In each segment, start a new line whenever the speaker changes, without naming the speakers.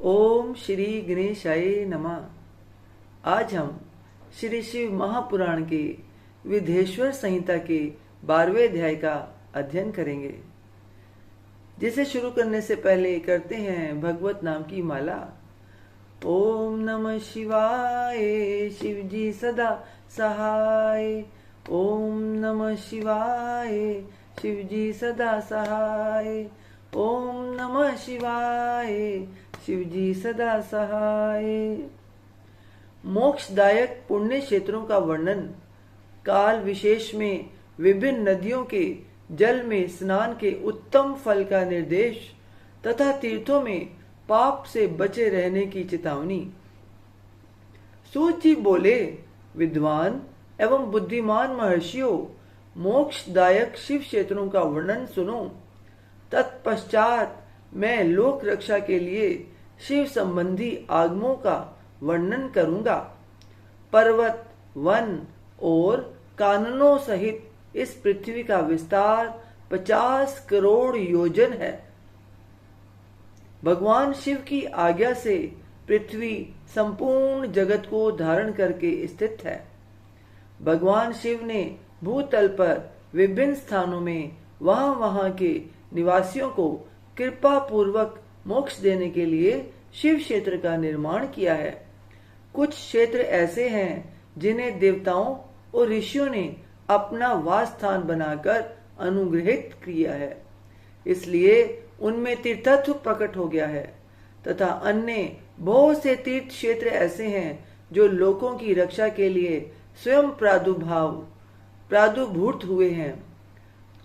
ओम श्री गणेशाय नमः। आज हम श्री शिव महापुराण के विधेश्वर संहिता के 12वें अध्याय का अध्ययन करेंगे, जिसे शुरू करने से पहले करते हैं भगवत नाम की माला। ओम नमः शिवाय, शिव जी सदा सहाय। ओम नमः शिवाय, शिव जी सदा सहाय। ओम नमः शिवाय, शिव जी सदा सहाय। मोक्षदायक पुण्य क्षेत्रों का वर्णन, काल विशेष में विभिन्न नदियों के जल में स्नान के उत्तम फल का निर्देश तथा तीर्थों में पाप से बचे रहने की चेतावनी। सूत जी बोले, विद्वान एवं बुद्धिमान महर्षियों, मोक्षदायक शिव क्षेत्रों का वर्णन सुनो। तत्पश्चात मैं लोक रक्षा के लिए शिव संबंधी आगमों का वर्णन करूंगा। पर्वत, वन और काननों सहित इस पृथ्वी का विस्तार 50 करोड़ योजन है। भगवान शिव की आज्ञा से पृथ्वी संपूर्ण जगत को धारण करके स्थित है। भगवान शिव ने भूतल पर विभिन्न स्थानों में वहां के निवासियों को कृपा पूर्वक मोक्ष देने के लिए शिव क्षेत्र का निर्माण किया है। कुछ क्षेत्र ऐसे हैं जिन्हें देवताओं और ऋषियों ने अपना वास स्थान बनाकर अनुग्रहित किया है, इसलिए उनमें तीर्थत्व प्रकट हो गया है। तथा अन्य बहुत से तीर्थ क्षेत्र ऐसे हैं जो लोगों की रक्षा के लिए स्वयं प्रादुर्भूत हुए हैं।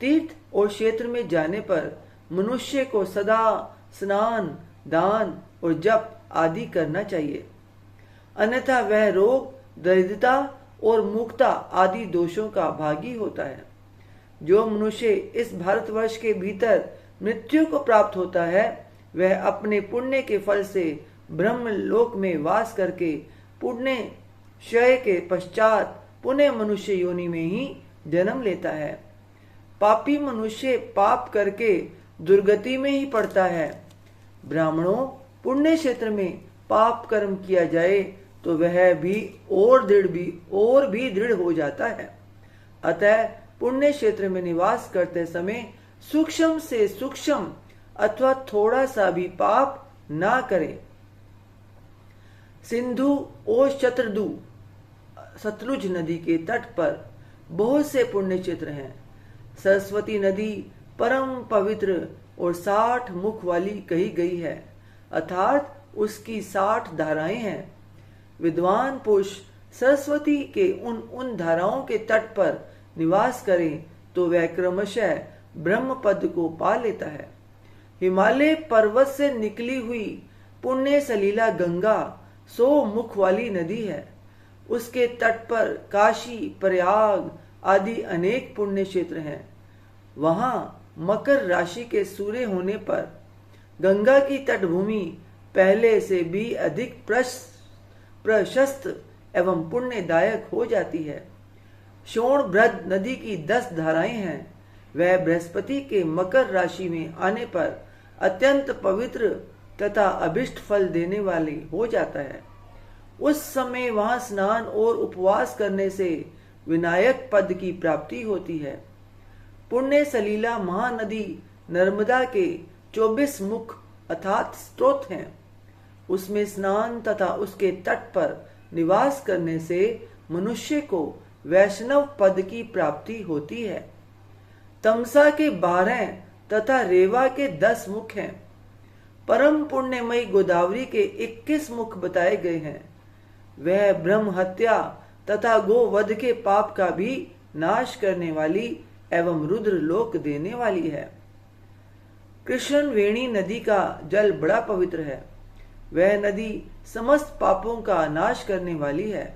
तीर्थ और क्षेत्र में जाने पर मनुष्य को सदा स्नान, दान और जप आदि करना चाहिए, अन्यथा वह रोग, दरिद्रता और मूर्खता आदि दोषों का भागी होता है। जो मनुष्य इस भारतवर्ष के भीतर मृत्यु को प्राप्त होता है, वह अपने पुण्य के फल से ब्रह्म लोक में वास करके पुण्य क्षय के पश्चात पुनः मनुष्य योनि में ही जन्म लेता है। पापी मनुष्य पाप करके दुर्गति में ही पड़ता है। ब्राह्मणों, पुण्य क्षेत्र में पाप कर्म किया जाए तो वह भी और भी दृढ़ हो जाता है। अतः पुण्य क्षेत्र में निवास करते समय सूक्ष्म से सूक्ष्म अथवा थोड़ा सा भी पाप ना करें। सिंधु और सतलुज नदी के तट पर बहुत से पुण्य क्षेत्र हैं। सरस्वती नदी परम पवित्र और 60 मुख वाली कही गई है, अर्थात उसकी 60 धाराएं हैं। विद्वान पुरुष सरस्वती के उन धाराओं के तट पर निवास करें तो वह क्रमशः ब्रह्म पद को पा लेता है। हिमालय पर्वत से निकली हुई पुण्य सलीला गंगा 100 मुख वाली नदी है। उसके तट पर काशी, प्रयाग आदि अनेक पुण्य क्षेत्र हैं। वहां मकर राशि के सूर्य होने पर गंगा की तटभूमि पहले से भी अधिक प्रशस्त एवं पुण्यदायक हो जाती है। शोणभद्र नदी की 10 धाराएं हैं। वह बृहस्पति के मकर राशि में आने पर अत्यंत पवित्र तथा अभिष्ट फल देने वाली हो जाता है। उस समय वहां स्नान और उपवास करने से विनायक पद की प्राप्ति होती है। पुण्य सलीला महानदी नर्मदा के 24 मुख अर्थात स्रोत हैं। उसमें स्नान तथा उसके तट पर निवास करने से मनुष्य को वैष्णव पद की प्राप्ति होती है। तमसा के 12 तथा रेवा के 10 मुख हैं। परम पुण्यमयी गोदावरी के 21 मुख बताए गए हैं। वह ब्रह्म हत्या तथा गोवध के पाप का भी नाश करने वाली एवं रुद्र लोक देने वाली है। कृष्णवेणी नदी का जल बड़ा पवित्र है। वह नदी समस्त पापों का नाश करने वाली है।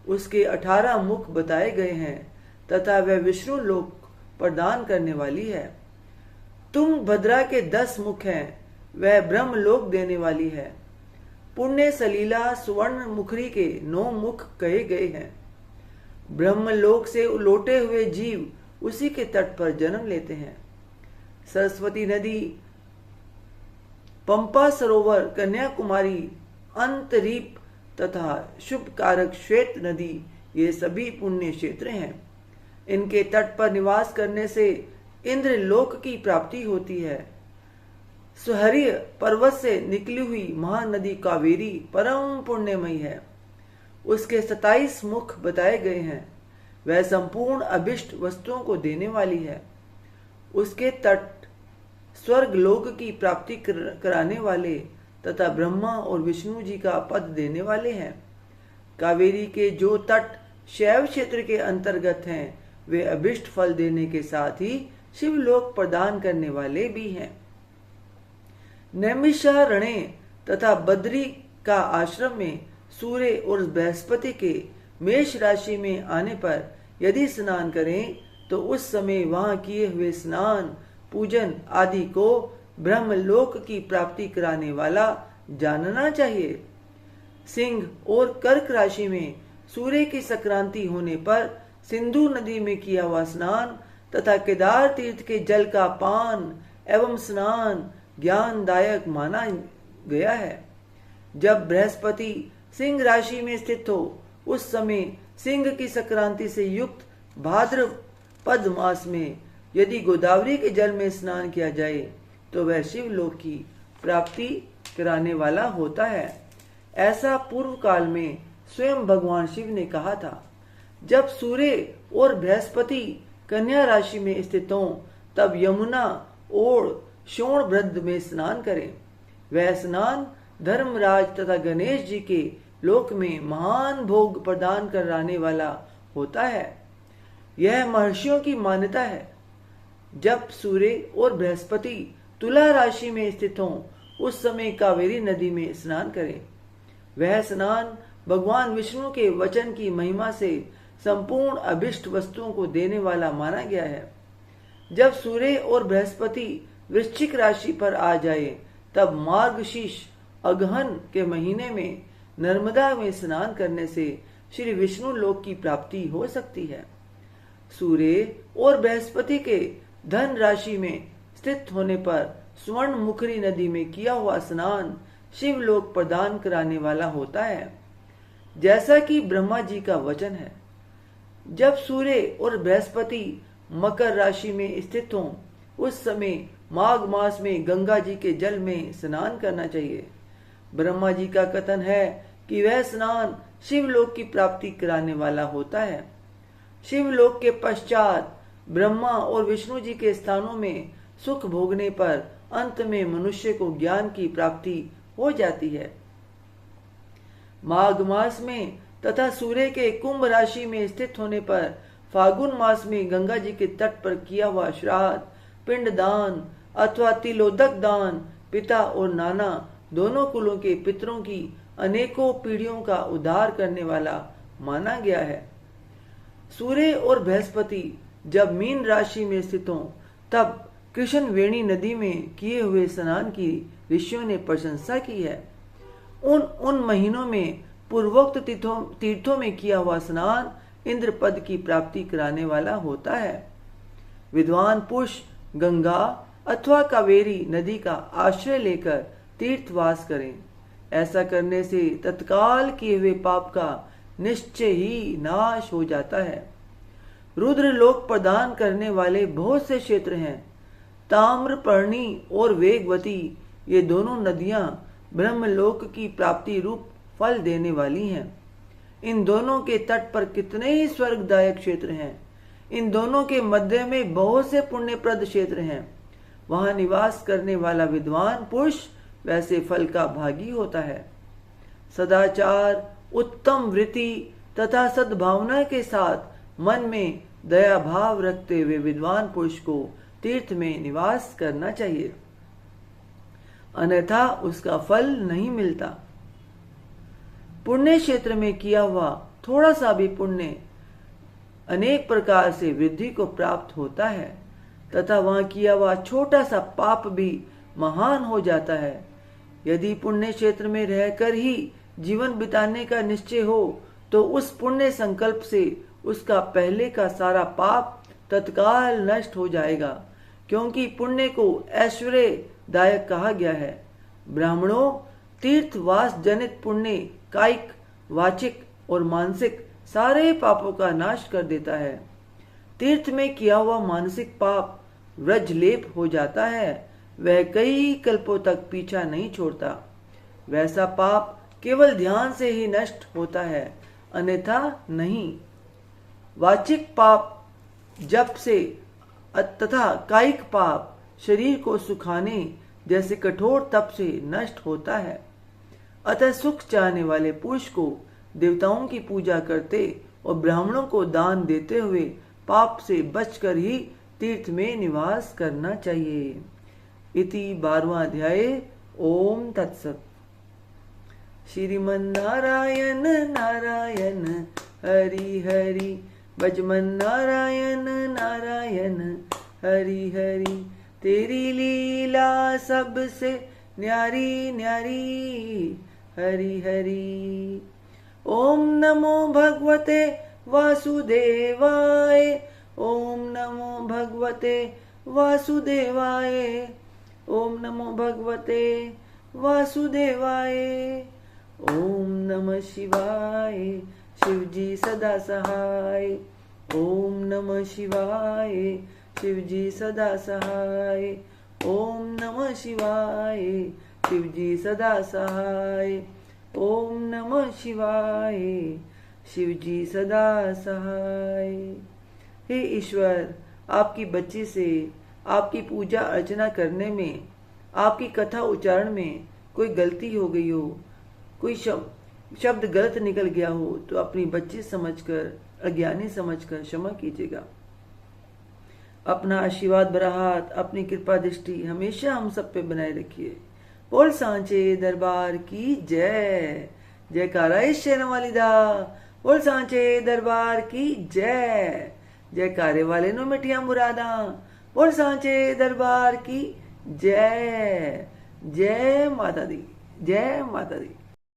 उसके 18 मुख बताए गए हैं तथा वह विष्णु लोक प्रदान करने वाली है। तुंगभद्रा के 10 मुख हैं। वह ब्रह्म लोक देने वाली है। पुण्य सलीला सुवर्ण मुखरी के 9 मुख कहे गए हैं। ब्रह्मलोक से लौटे हुए जीव उसी के तट पर जन्म लेते हैं। सरस्वती नदी पंपा सरोवर, कन्याकुमारी, अंतरीप तथा शुभ कारक श्वेत नदी, ये सभी पुण्य क्षेत्र हैं। इनके तट पर निवास करने से इंद्रलोक की प्राप्ति होती है। सुहर्य पर्वत से निकली हुई महानदी कावेरी परम पुण्यमयी है। उसके 27 मुख बताए गए हैं। वह संपूर्ण अभिष्ट वस्तुओं को देने वाली है। उसके तट स्वर्ग लोक की प्राप्ति कराने वाले तथा ब्रह्मा और विष्णु जी का पद देने वाले हैं। कावेरी के जो तट शैव क्षेत्र के अंतर्गत हैं, वे अभिष्ट फल देने के साथ ही शिवलोक प्रदान करने वाले भी हैं। नैमिषारण्य तथा बद्री का आश्रम में सूर्य और बृहस्पति के मेष राशि में आने पर यदि स्नान करें तो उस समय वहां किए हुए स्नान, पूजन आदि को ब्रह्मलोक की प्राप्ति कराने वाला जानना चाहिए। सिंह और कर्क राशि में सूर्य की संक्रांति होने पर सिंधु नदी में किया हुआ स्नान तथा केदार तीर्थ के जल का पान एवं स्नान ज्ञानदायक माना गया है। जब बृहस्पति सिंह राशि में स्थित हो उस समय सिंह की संक्रांति से युक्त भाद्रपद मास में यदि गोदावरी के जल में स्नान किया जाए तो वह शिवलोक की प्राप्ति कराने वाला होता है। ऐसा पूर्व काल में स्वयं भगवान शिव ने कहा था। जब सूर्य और बृहस्पति कन्या राशि में स्थित हों तब यमुना और शोणभद्र में स्नान करें। वह स्नान धर्मराज तथा गणेश जी के लोक में महान भोग प्रदान कराने वाला होता है। यह महर्षियों की मान्यता है। जब सूर्य और बृहस्पति तुला राशि में स्थित हों उस समय कावेरी नदी में स्नान करें। वह स्नान भगवान विष्णु के वचन की महिमा से संपूर्ण अभिष्ट वस्तुओं को देने वाला माना गया है। जब सूर्य और बृहस्पति वृश्चिक राशि पर आ जाए तब मार्गशीर्ष अगहन के महीने में नर्मदा में स्नान करने से श्री विष्णु लोक की प्राप्ति हो सकती है। सूर्य और बृहस्पति के धन राशि में स्थित होने पर स्वर्ण मुखरी नदी में किया हुआ स्नान शिवलोक प्रदान कराने वाला होता है, जैसा कि ब्रह्मा जी का वचन है। जब सूर्य और बृहस्पति मकर राशि में स्थित हों उस समय माघ मास में गंगा जी के जल में स्नान करना चाहिए। ब्रह्मा जी का कथन है कि वह स्नान शिवलोक की प्राप्ति कराने वाला होता है। शिवलोक के पश्चात ब्रह्मा और विष्णु जी के स्थानों में सुख भोगने पर अंत में मनुष्य को ज्ञान की प्राप्ति हो जाती है। माघ मास में तथा सूर्य के कुंभ राशि में स्थित होने पर फागुन मास में गंगा जी के तट पर किया हुआ श्राद्ध, पिंडदान अथवा तिलोदक दान पिता और नाना दोनों कुलों के पितरों की अनेकों पीढ़ियों का उद्धार करने वाला माना गया है। सूर्य और बृहस्पति जब मीन राशि में स्थित हों तब कृष्ण वेणी नदी में किए हुए स्नान की ऋषियों ने प्रशंसा की है। उन महीनों में पूर्वोक्त तीर्थों में किया हुआ स्नान इंद्र पद की प्राप्ति कराने वाला होता है। विद्वान पुरुष गंगा अथवा कावेरी नदी का आश्रय लेकर तीर्थवास करें। ऐसा करने से तत्काल किए हुए पाप का निश्चय ही नाश हो जाता है। रुद्र लोक प्रदान करने वाले बहुत से क्षेत्र हैं। ताम्रपर्णी और वेगवती ये दोनों नदियां ब्रह्मलोक की प्राप्ति रूप फल देने वाली हैं। इन दोनों के तट पर कितने ही स्वर्गदायक क्षेत्र हैं। इन दोनों के मध्य में बहुत से पुण्यप्रद क्षेत्र हैं। वहां निवास करने वाला विद्वान पुरुष वैसे फल का भागी होता है। सदाचार, उत्तम वृत्ति तथा सद्भावना के साथ मन में दया भाव रखते हुए विद्वान पुरुष को तीर्थ में निवास करना चाहिए, अन्यथा उसका फल नहीं मिलता। पुण्य क्षेत्र में किया हुआ थोड़ा सा भी पुण्य अनेक प्रकार से वृद्धि को प्राप्त होता है तथा वहां किया हुआ छोटा सा पाप भी महान हो जाता है। यदि पुण्य क्षेत्र में रहकर ही जीवन बिताने का निश्चय हो तो उस पुण्य संकल्प से उसका पहले का सारा पाप तत्काल नष्ट हो जाएगा, क्योंकि पुण्य को ऐश्वर्यदायक कहा गया है। ब्राह्मणों, तीर्थवास जनित पुण्य कायिक, वाचिक और मानसिक सारे पापों का नाश कर देता है। तीर्थ में किया हुआ मानसिक पाप व्रजलेप हो जाता है, वह कई कल्पों तक पीछा नहीं छोड़ता। वैसा पाप केवल ध्यान से ही नष्ट होता है, अन्यथा नहीं। वाचिक पाप जप से तथा कायिक पाप शरीर को सुखाने जैसे कठोर तप से नष्ट होता है। अतः सुख चाहने वाले पुरुष को देवताओं की पूजा करते और ब्राह्मणों को दान देते हुए पाप से बचकर ही तीर्थ में निवास करना चाहिए। इति 12वां अध्याय। ओम तत्सत। श्रीमन नारायण नारायण हरि हरि, भजमन नारायण नारायण हरि हरि। तेरी लीला सबसे न्यारी न्यारी हरि हरि। ओम नमो भगवते वासुदेवाय, ओम नमो भगवते वासुदेवाय, ओम नमो भगवते वासुदेवाय। ओम नमः शिवाय, शिवजी सदा सहाय। ओम नमः शिवाय, शिवजी सदा सहाय। ओम नमः शिवाय, शिवजी सदा सहाय। ओम नमः शिवाय, शिवजी सदा सहाय। हे ईश्वर, आपकी बच्ची से आपकी पूजा अर्चना करने में, आपकी कथा उच्चारण में कोई गलती हो गई हो, कोई शब्द गलत निकल गया हो तो अपनी बच्ची समझकर, अज्ञानी समझकर क्षमा कीजिएगा। अपना आशीर्वाद भरा हाथ, अपनी कृपा दृष्टि हमेशा हम सब पे बनाए रखिए। बोल सांचे दरबार की जय। जयकारा शेर वाली दा। बोल सांचे दरबार की जय। जयकारे वाले नो मिठिया मुरादा। बोल सांचे दरबार की जय। जय माता दी, जय माता दी।